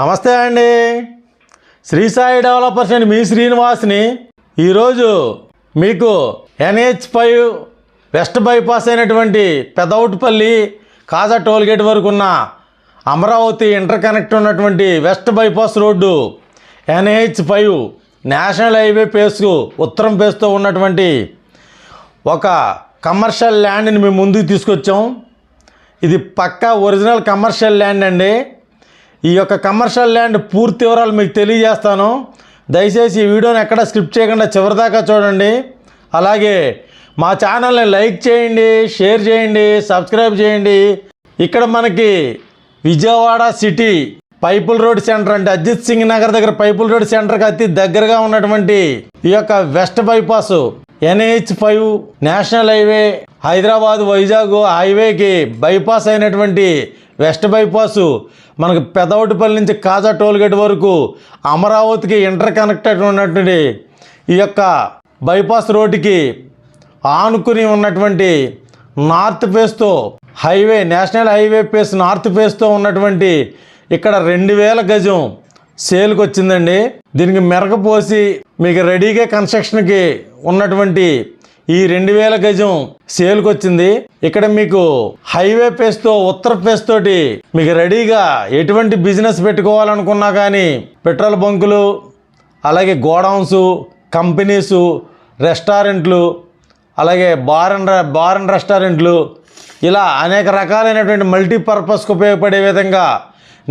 నమస్తే అండి. శ్రీ సాయి డెవలపర్స్ అండి, మీ శ్రీనివాస్ని. ఈరోజు మీకు NH5 వెస్ట్ బైపాస్ అయినటువంటి పెదౌట్పల్లి కాజా టోల్గేట్ వరకు ఉన్న అమరావతి ఇంటర్ కనెక్ట్ ఉన్నటువంటి west bypass road NH5 national highway ఫేస్కు ఉత్తరం ఫేస్తో ఉన్నటువంటి ఒక కమర్షియల్ ల్యాండ్ని మేము ముందుకు తీసుకొచ్చాం. ఇది పక్కా ఒరిజినల్ కమర్షియల్ ల్యాండ్ అండి. ఈ యొక్క కమర్షియల్ ల్యాండ్ పూర్తి వివరాలు మీకు తెలియజేస్తాను. దయచేసి ఈ వీడియోని ఎక్కడ స్కిప్ చేయకుండా చివరిదాకా చూడండి. అలాగే మా ఛానల్ని లైక్ చేయండి, షేర్ చేయండి, సబ్స్క్రైబ్ చేయండి. ఇక్కడ మనకి విజయవాడ సిటీ పైపుల్ రోడ్ సెంటర్ అంటే అజిత్ సింగ్ నగర్ దగ్గర పైపుల్ రోడ్ సెంటర్కి అతి దగ్గరగా ఉన్నటువంటి ఈ యొక్క west bypass NH5 national highway Hyderabad Vizag హైవేకి బైపాస్ అయినటువంటి వెస్ట్ బైపాసు మనకు పెదౌటిపల్లి నుంచి కాజా టోల్గేట్ వరకు అమరావతికి ఇంటర్ కనెక్టెడ్ ఉన్నటువంటి ఈ యొక్క బైపాస్ రోడ్డుకి ఆనుకుని ఉన్నటువంటి నార్త్ ఫేస్తో highway national highway face north ఫేస్తో ఉన్నటువంటి ఇక్కడ 2000 గజం సేల్కి వచ్చిందండి. దీనికి మెరకపోసి మీకు రెడీగా కన్స్ట్రక్షన్కి ఉన్నటువంటి ఈ 2000 గజం సేల్కి వచ్చింది. ఇక్కడ మీకు హైవే ఫేస్తో ఉత్తర ఫేస్ తోటి మీకు రెడీగా ఎటువంటి బిజినెస్ పెట్టుకోవాలనుకున్నా కానీ పెట్రోల్ బంకులు, అలాగే గోడౌన్స్, కంపెనీసు, రెస్టారెంట్లు, అలాగే బార్ అండ్ రెస్టారెంట్లు, ఇలా అనేక రకాలైనటువంటి మల్టీపర్పస్కి ఉపయోగపడే విధంగా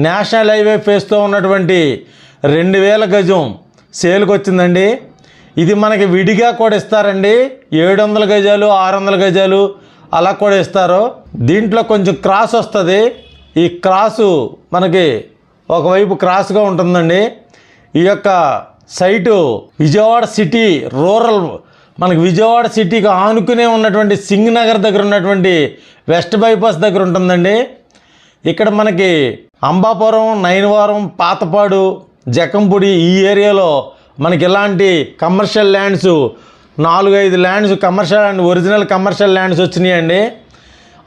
నేషనల్ హైవే ఫేస్తో ఉన్నటువంటి 2000 గజం సేల్కి వచ్చిందండి. ఇది మనకి విడిగా కూడా ఇస్తారండి. 700 గజాలు 600 గజాలు అలా కూడా ఇస్తారు. దీంట్లో కొంచెం క్రాస్ వస్తుంది. ఈ క్రాసు మనకి ఒకవైపు క్రాస్గా ఉంటుందండి. ఈ యొక్క సైటు విజయవాడ సిటీ రూరల్ మనకి విజయవాడ సిటీకి ఆనుకునే ఉన్నటువంటి సింగ్ నగర్ దగ్గర ఉన్నటువంటి వెస్ట్ బైపాస్ దగ్గర ఉంటుందండి. ఇక్కడ మనకి అంబాపురం, నైనవరం, పాతపాడు, జకంపూడి ఈ ఏరియాలో మనకి ఇలాంటి commercial lands 4-5 lands commercial and original commercial lands వచ్చినాయండి.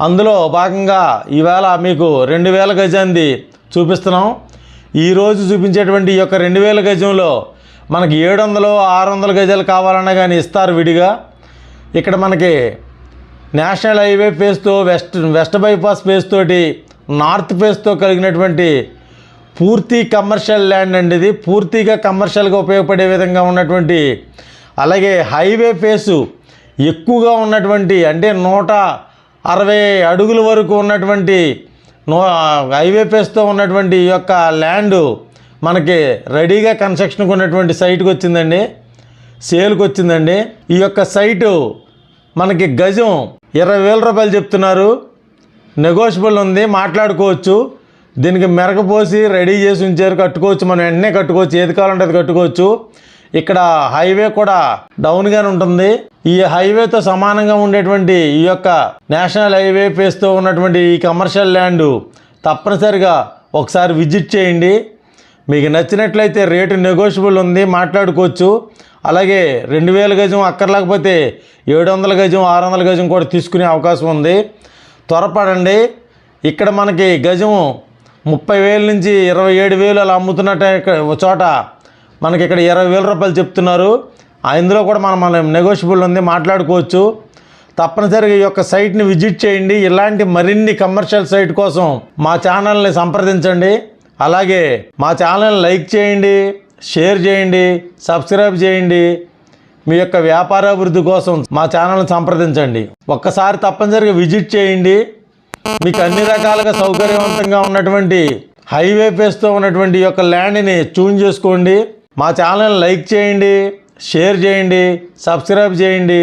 అందులో భాగంగా ఈవేళ మీకు 2000 గజాన్ని చూపిస్తున్నాం. ఈరోజు చూపించేటువంటి ఈ యొక్క 2000 గజంలో మనకి 700-600 గజాలు కావాలన్నా కానీ ఇస్తారు విడిగా. ఇక్కడ మనకి నేషనల్ హైవే ఫేస్తో వెస్ట్ బైపాస్ ఫేస్ తోటి నార్త్ ఫేస్తో కలిగినటువంటి పూర్తి కమర్షియల్ ల్యాండ్ అండి. ఇది పూర్తిగా కమర్షియల్గా ఉపయోగపడే విధంగా ఉన్నటువంటి, అలాగే హైవే ఫేసు ఎక్కువగా ఉన్నటువంటి అంటే 160 అడుగుల వరకు ఉన్నటువంటి హైవే ఫేస్తో ఉన్నటువంటి ఈ యొక్క ల్యాండ్ మనకి రెడీగా కన్స్ట్రక్షన్కి ఉన్నటువంటి సైట్కి వచ్చిందండి, సేల్కి వచ్చిందండి. ఈ యొక్క సైటు మనకి గజం 20,000 రూపాయలు చెప్తున్నారు. నెగోషియబుల్ ఉంది, మాట్లాడుకోవచ్చు. దీనికి మెరకపోసి రెడీ చేసి ఉంచారు, కట్టుకోవచ్చు. మనం వెంటనే కట్టుకోవచ్చు, ఏది కావాలంటే అది కట్టుకోవచ్చు. ఇక్కడ హైవే కూడా డౌన్గానే ఉంటుంది. ఈ హైవేతో సమానంగా ఉండేటువంటి ఈ యొక్క నేషనల్ హైవే ఫేస్తో ఉన్నటువంటి ఈ కమర్షియల్ ల్యాండ్ తప్పనిసరిగా ఒకసారి విజిట్ చేయండి. మీకు నచ్చినట్లయితే రేటు నెగోషియబుల్ ఉంది, మాట్లాడుకోవచ్చు. అలాగే 2000 గజం అక్కర్లేకపోతే 700 గజం 600 గజం కూడా తీసుకునే అవకాశం ఉంది. త్వరపడండి. ఇక్కడ మనకి గజం 30,000 నుంచి 27,000 అలా అమ్ముతున్నట్టు చోట మనకి ఇక్కడ 20,000 రూపాయలు చెప్తున్నారు. ఇందులో కూడా మనం నెగోషియబుల్ ఉంది, మాట్లాడుకోవచ్చు. తప్పనిసరిగా ఈ యొక్క సైట్ని విజిట్ చేయండి. ఇలాంటి మరిన్ని కమర్షియల్ సైట్ కోసం మా ఛానల్ని సంప్రదించండి. అలాగే మా ఛానల్ని లైక్ చేయండి, షేర్ చేయండి, సబ్స్క్రైబ్ చేయండి. మీ యొక్క వ్యాపారాభివృద్ధి కోసం మా ఛానల్ని సంప్రదించండి. ఒక్కసారి తప్పనిసరిగా విజిట్ చేయండి. మీకు అన్ని రకాలుగా సౌకర్యవంతంగా ఉన్నటువంటి హైవే ఫేస్తో ఉన్నటువంటి ఈ యొక్క ల్యాండ్ని చూన్ చేసుకోండి. మా ఛానల్ని లైక్ చేయండి, షేర్ చేయండి, సబ్స్క్రైబ్ చేయండి.